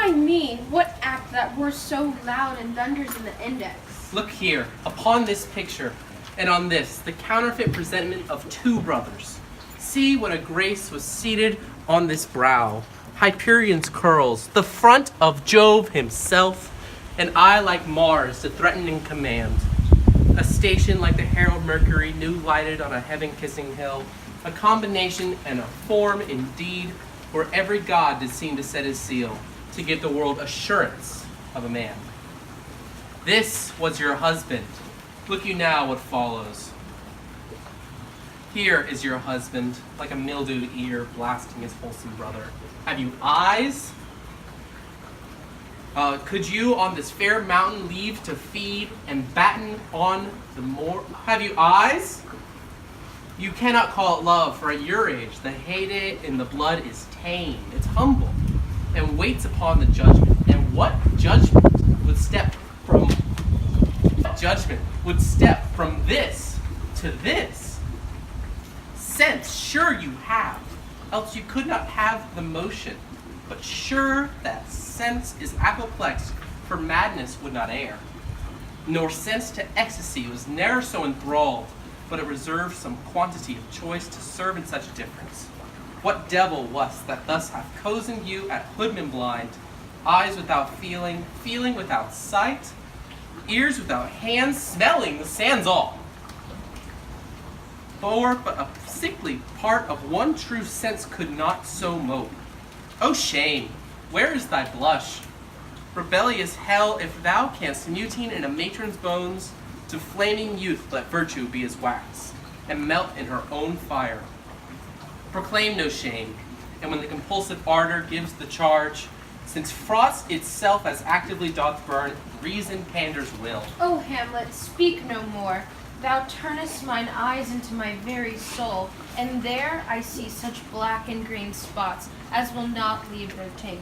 Why me? What act that roars so loud and thunders in the index? Look here, upon this picture, and on this, the counterfeit presentment of two brothers. See what a grace was seated on this brow, Hyperion's curls, the front of Jove himself, an eye like Mars to threaten and command, a station like the herald Mercury new lighted on a heaven-kissing hill, a combination and a form indeed, where every god did seem to set his seal, to give the world assurance of a man. This was your husband. Look you now what follows. Here is your husband, like a mildewed ear blasting his wholesome brother. Have you eyes? Could you on this fair mountain leave to feed and batten on the moor? Have you eyes? You cannot call it love, for at your age the heyday in the blood is tame, it's humble, and waits upon the judgment. And what judgment would step from this to this? Sense, sure you have, else you could not have the motion. But sure that sense is apoplex, for madness would not err. Nor sense to ecstasy was ne'er so enthralled, but it reserved some quantity of choice to serve in such difference. What devil was that thus hath cozened you at hoodman blind, eyes without feeling, feeling without sight, ears without hands, smelling the sands all? For but a sickly part of one true sense could not so mope. O shame, where is thy blush? Rebellious hell, if thou canst mutine in a matron's bones, to flaming youth let virtue be as wax, and melt in her own fire. Proclaim no shame, and when the compulsive ardor gives the charge, since frost itself as actively doth burn, reason panders will. O Hamlet, speak no more. Thou turnest mine eyes into my very soul, and there I see such black and green spots as will not leave their taint.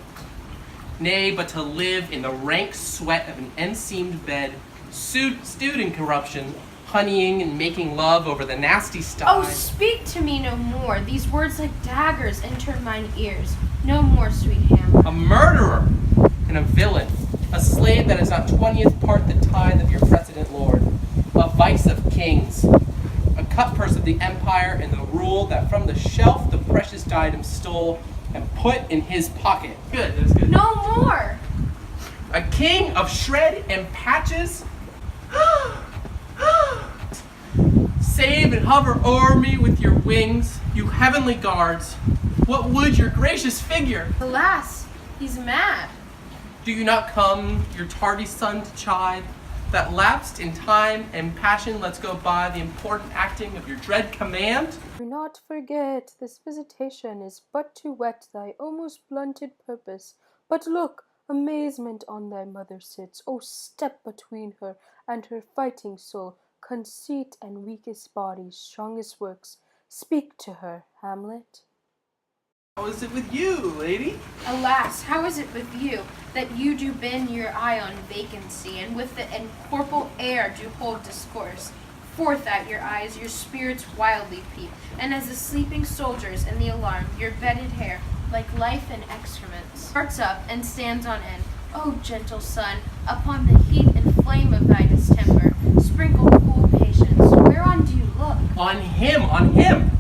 Nay, but to live in the rank sweat of an enseamed bed, stewed in corruption, honeying and making love over the nasty sty. Oh, speak to me no more. These words like daggers enter mine ears. No more, sweet Hamlet. A murderer and a villain, a slave that is not 20th part the tithe of your precedent lord, a vice of kings, a cutpurse of the empire, and the rule that from the shelf the precious diadem stole and put in his pocket. Good, that's good. No more! A king of shred and patches? Save and hover o'er me with your wings, you heavenly guards. What would your gracious figure? Alas, he's mad. Do you not come, your tardy son, to chide, that lapsed in time and passion lets go by the important acting of your dread command? Do not forget, this visitation is but to whet thy almost blunted purpose. But look, amazement on thy mother sits. O step between her and her fighting soul, conceit and weakest body, strongest works. Speak to her, Hamlet. How is it with you, lady? Alas, how is it with you, that you do bend your eye on vacancy, and with the incorporeal air do hold discourse? Forth at your eyes your spirits wildly peep, and as the sleeping soldiers in the alarm, your bedded hair, like life and excrements, starts up and stands on end. O gentle sun, upon the heat and flame of thy distemper, sprinkle cool patience. Whereon do you look? On him, on him!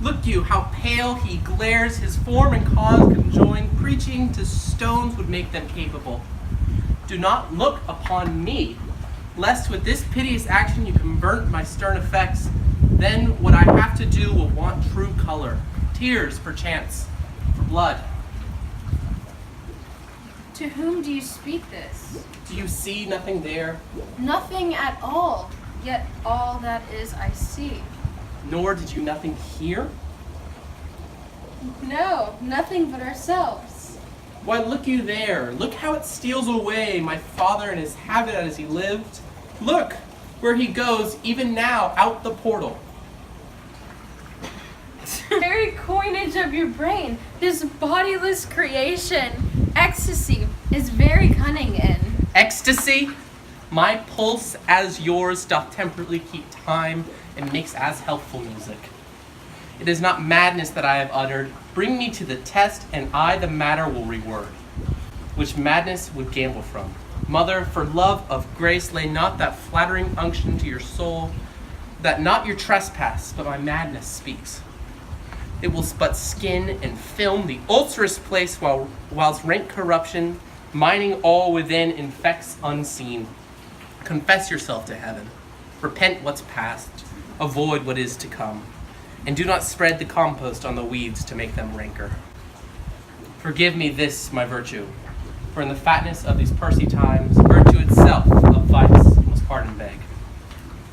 Look you, how pale he glares, his form and cause conjoined, preaching to stones would make them capable. Do not look upon me, lest with this piteous action you convert my stern effects. Then what I have to do will want true color, tears perchance, for blood. To whom do you speak this? Do you see nothing there? Nothing at all, yet all that is I see. Nor did you nothing hear? No, nothing but ourselves. Why, look you there. Look how it steals away, my father and his habitat as he lived. Look where he goes, even now, out the portal. Very coinage of your brain, this bodiless creation, ecstasy, is very cunning in. Ecstasy? My pulse as yours doth temperately keep time, and makes as healthful music. It is not madness that I have uttered. Bring me to the test, and I the matter will reword. which madness would gamble from. Mother, for love of grace, lay not that flattering unction to your soul, that not your trespass, but my madness speaks. It will but skin and film the ulcerous place, whilst rank corruption, mining all within, infects unseen. Confess yourself to heaven. Repent what's past. Avoid what is to come. And do not spread the compost on the weeds to make them ranker. Forgive me this, my virtue, for in the fatness of these pursy times, virtue itself of vice must pardon beg.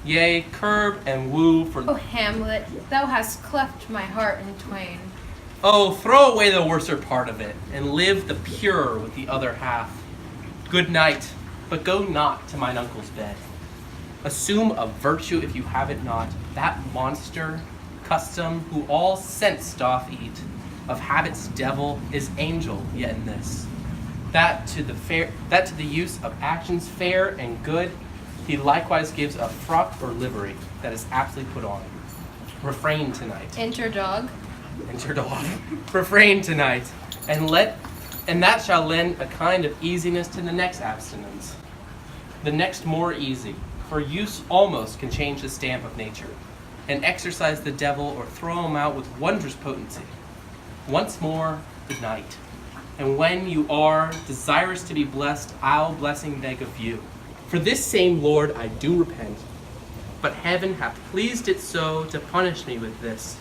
Yea, curb and woo for... O Hamlet, thou hast cleft my heart in twain. Oh, throw away the worser part of it, and live the pure with the other half. Good night, but go not to mine uncle's bed. Assume of virtue if you have it not, that monster, custom, who all sense doth eat, of habits devil, is angel yet in this. That to the use of actions fair and good, he likewise gives a frock or livery that is aptly put on. Refrain tonight. Enter dog. Enter dog. Refrain tonight, and that shall lend a kind of easiness to the next abstinence. The next more easy, for use almost can change the stamp of nature, and exercise the devil or throw him out with wondrous potency. Once more, good night. And when you are desirous to be blessed, I'll blessing beg of you. For this same Lord I do repent, but heaven hath pleased it so to punish me with this,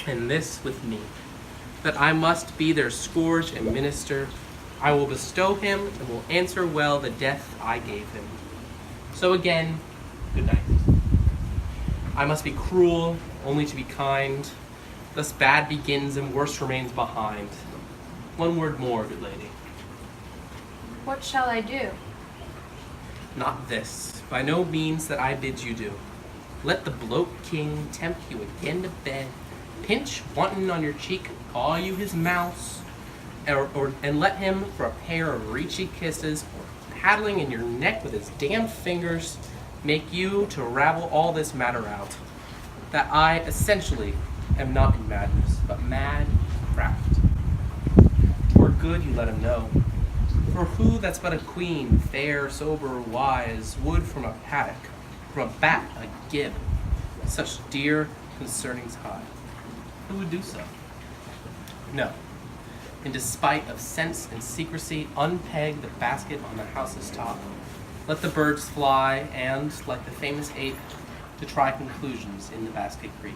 and this with me, that I must be their scourge and minister. I will bestow him, and will answer well the death I gave him. So again, good night. I must be cruel, only to be kind. Thus bad begins and worse remains behind. One word more, good lady. What shall I do? Not this, by no means that I bid you do. Let the bloat king tempt you again to bed, pinch wanton on your cheek, call you his mouse, and let him for a pair of reachy kisses, or paddling in your neck with his damned fingers, make you to ravel all this matter out. That I essentially am not in madness, but mad craft. 'Twere good you let him know. For who that's but a queen, fair, sober, wise, would from a paddock, from a bat, a gib, such dear concernings hide? Who would do so? No. In despite of sense and secrecy, unpeg the basket on the house's top. Let the birds fly, and, like the famous ape, to try conclusions in the basket creep,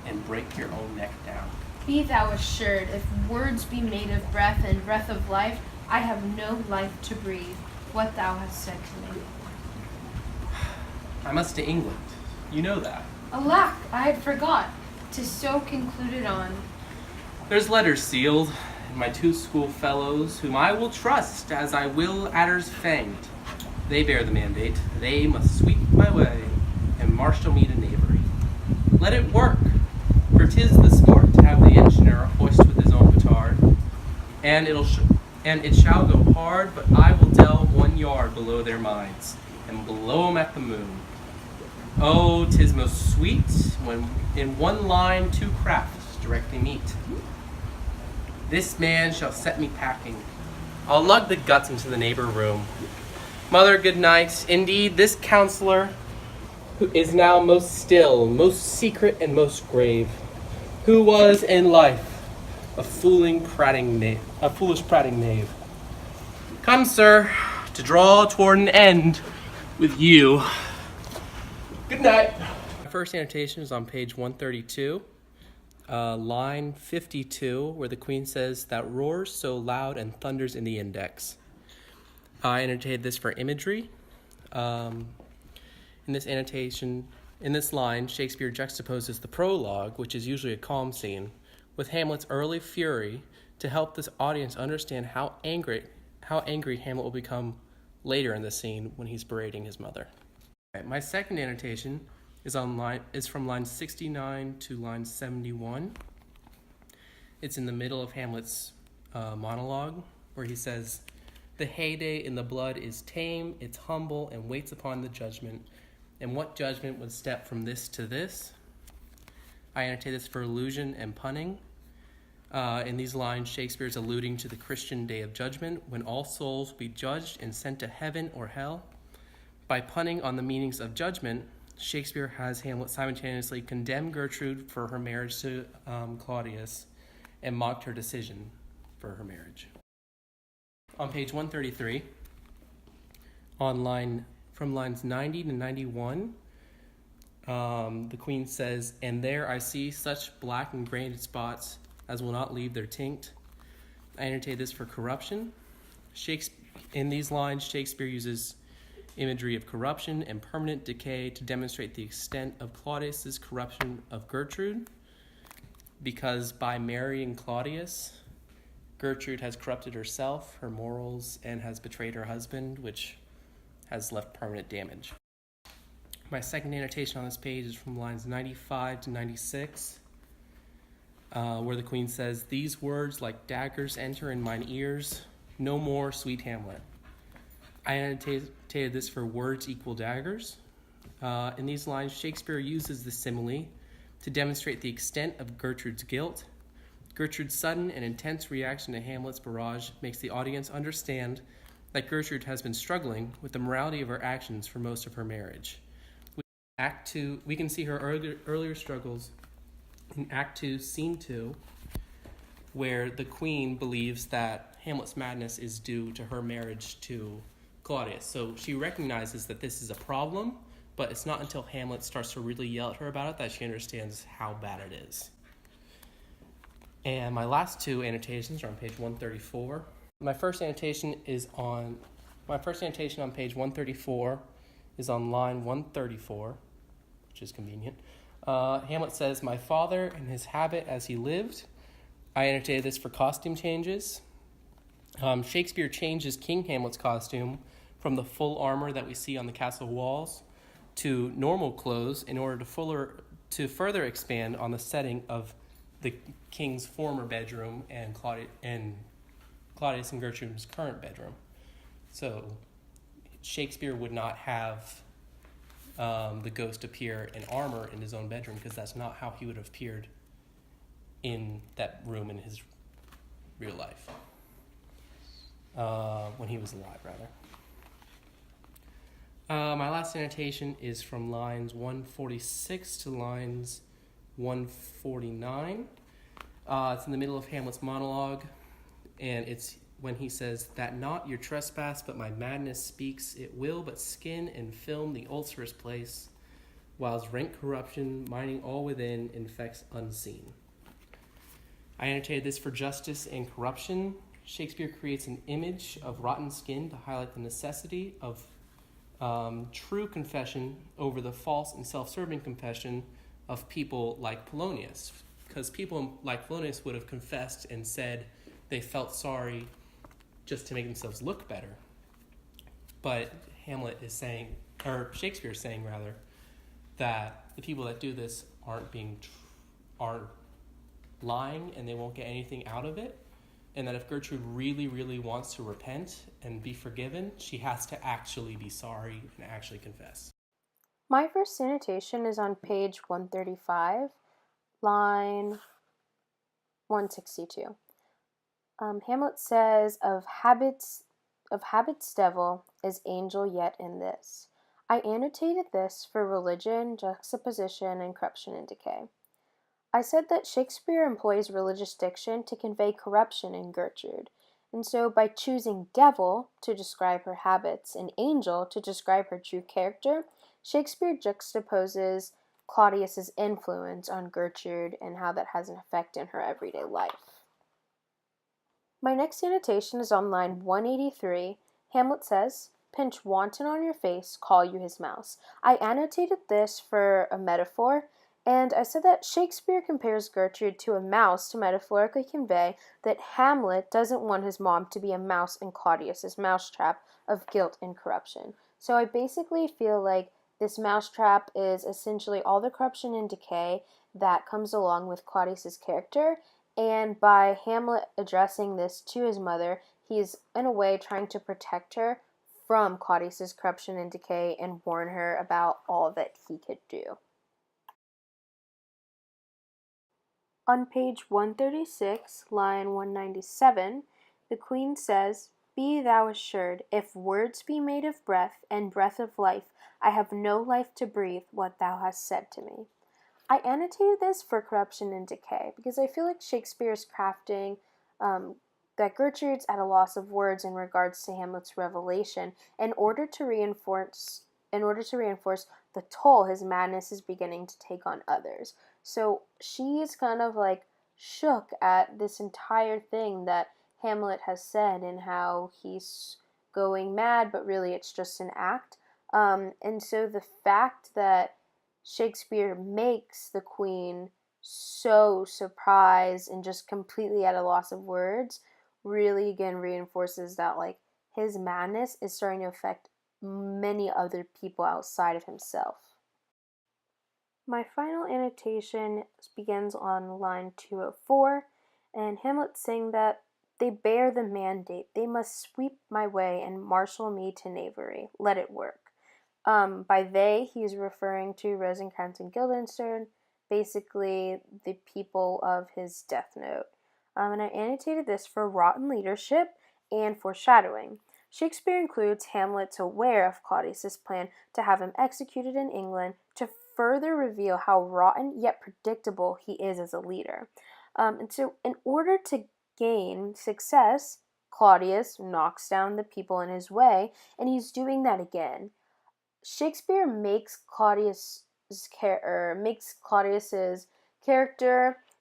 and break your own neck down. Be thou assured, if words be made of breath and breath of life, I have no life to breathe, what thou hast said to me. I must to England. You know that. Alack, I had forgot. 'Tis so concluded on. There's letters sealed, and my two school fellows, whom I will trust as I will adders fanged. They bear the mandate. They must sweep my way, and marshal me to knavery. Let it work, for 'tis the sport to have the engineer hoist with his own petard, and it shall go hard, but I will delve 1 yard below their minds, and blow 'em at the moon. Oh, 'tis most sweet when in one line two crafts directly meet. This man shall set me packing. I'll lug the guts into the neighbor room. Mother, good night. Indeed, this counselor, who is now most still, most secret, and most grave, who was in life a foolish prating knave. Come, sir, to draw toward an end with you. Good night. My first annotation is on page 132, line 52, where the queen says, that roars so loud and thunders in the index. I annotated this for imagery. In this annotation, in this line, Shakespeare juxtaposes the prologue, which is usually a calm scene, with Hamlet's early fury to help this audience understand how angry Hamlet will become later in the scene when he's berating his mother. Okay, my second annotation is from line 69 to line 71. It's in the middle of Hamlet's monologue, where he says, the heyday in the blood is tame, it's humble, and waits upon the judgment. And what judgment would step from this to this? I annotate this for allusion and punning. In these lines, Shakespeare is alluding to the Christian day of judgment, when all souls will be judged and sent to heaven or hell. By punning on the meanings of judgment, Shakespeare has Hamlet simultaneously condemned Gertrude for her marriage to Claudius and mocked her decision for her marriage. On page 133, from lines 90 to 91, the Queen says, "And there I see such black and grained spots as will not leave their tinct. I annotate this for corruption." In these lines, Shakespeare uses imagery of corruption and permanent decay to demonstrate the extent of Claudius's corruption of Gertrude, because by marrying Claudius, Gertrude has corrupted herself, her morals, and has betrayed her husband, which has left permanent damage. My second annotation on this page is from lines 95 to 96, where the Queen says, "These words like daggers enter in mine ears, no more, sweet Hamlet." I annotated this for words equal daggers. In these lines, Shakespeare uses the simile to demonstrate the extent of Gertrude's guilt. Gertrude's sudden and intense reaction to Hamlet's barrage makes the audience understand that Gertrude has been struggling with the morality of her actions for most of her marriage. Act 2, we can see her earlier struggles in Act 2, Scene 2, where the Queen believes that Hamlet's madness is due to her marriage to Claudius. So she recognizes that this is a problem, but it's not until Hamlet starts to really yell at her about it that she understands how bad it is. And my last two annotations are on page 134. My first annotation on page 134 is on line 134, which is convenient. Hamlet says, "My father and his habit as he lived." I annotated this for costume changes. Shakespeare changes King Hamlet's costume from the full armor that we see on the castle walls to normal clothes in order to further expand on the setting of the king's former bedroom and Claudius and Gertrude's current bedroom. So Shakespeare would not have the ghost appear in armor in his own bedroom, because that's not how he would have appeared in that room in his real life, when he was alive, rather. My last annotation is from lines 146 to lines 149. It's in the middle of Hamlet's monologue, and it's when he says, "That not your trespass, but my madness speaks, it will but skin and film the ulcerous place, whilst rank corruption, mining all within, infects unseen." I annotated this for justice and corruption. Shakespeare creates an image of rotten skin to highlight the necessity of true confession over the false and self-serving confession of people like Polonius, because people like Polonius would have confessed and said they felt sorry just to make themselves look better. But Shakespeare is saying rather, that the people that do this aren't lying and they won't get anything out of it, and that if Gertrude really, really wants to repent and be forgiven, she has to actually be sorry and actually confess. My first annotation is on page 135, line 162. Hamlet says, of habits devil is angel yet in this." I annotated this for religion, juxtaposition, and corruption and decay. I said that Shakespeare employs religious diction to convey corruption in Gertrude, and so by choosing devil to describe her habits and angel to describe her true character, Shakespeare juxtaposes Claudius's influence on Gertrude and how that has an effect in her everyday life. My next annotation is on line 183. Hamlet says, "Pinch wanton on your face, call you his mouse." I annotated this for a metaphor, and I said that Shakespeare compares Gertrude to a mouse to metaphorically convey that Hamlet doesn't want his mom to be a mouse in Claudius's mousetrap of guilt and corruption. So I basically feel like this mousetrap is essentially all the corruption and decay that comes along with Claudius's character, and by Hamlet addressing this to his mother, he's in a way trying to protect her from Claudius's corruption and decay and warn her about all that he could do. On page 136, line 197, the Queen says, "Be thou assured, if words be made of breath, and breath of life, I have no life to breathe what thou hast said to me." I annotated this for corruption and decay because I feel like Shakespeare's crafting that Gertrude's at a loss of words in regards to Hamlet's revelation in order to reinforce the toll his madness is beginning to take on others. So she is kind of like shook at this entire thing that Hamlet has said and how he's going mad, but really it's just an act. And so the fact that Shakespeare makes the Queen so surprised and just completely at a loss of words really again reinforces that like his madness is starting to affect many other people outside of himself. My final annotation begins on line 204, and Hamlet's saying that they bear the mandate. They must sweep my way and marshal me to knavery. Let it work. By they, he's referring to Rosencrantz and Guildenstern, basically the people of his death note. And I annotated this for rotten leadership and foreshadowing. Shakespeare includes Hamlet's aware of Claudius's plan to have him executed in England to further reveal how rotten yet predictable he is as a leader. And so, in order to gain success, Claudius knocks down the people in his way, and he's doing that again. Shakespeare makes Claudius's character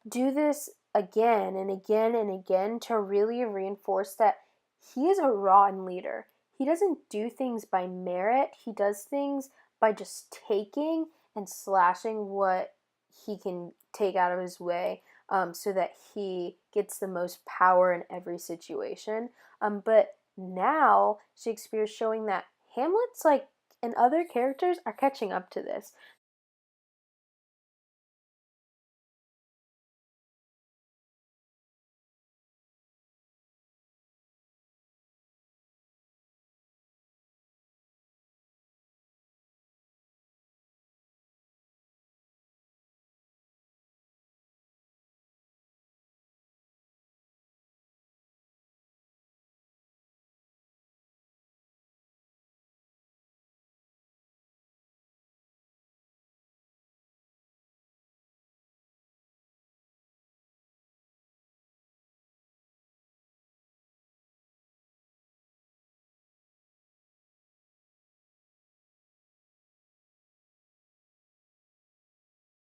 do this again and again and again to really reinforce that he is a rotten leader. He doesn't do things by merit. He does things by just taking and slashing what he can take out of his way, so that he gets the most power in every situation. But now Shakespeare's showing that Hamlet's like and other characters are catching up to this.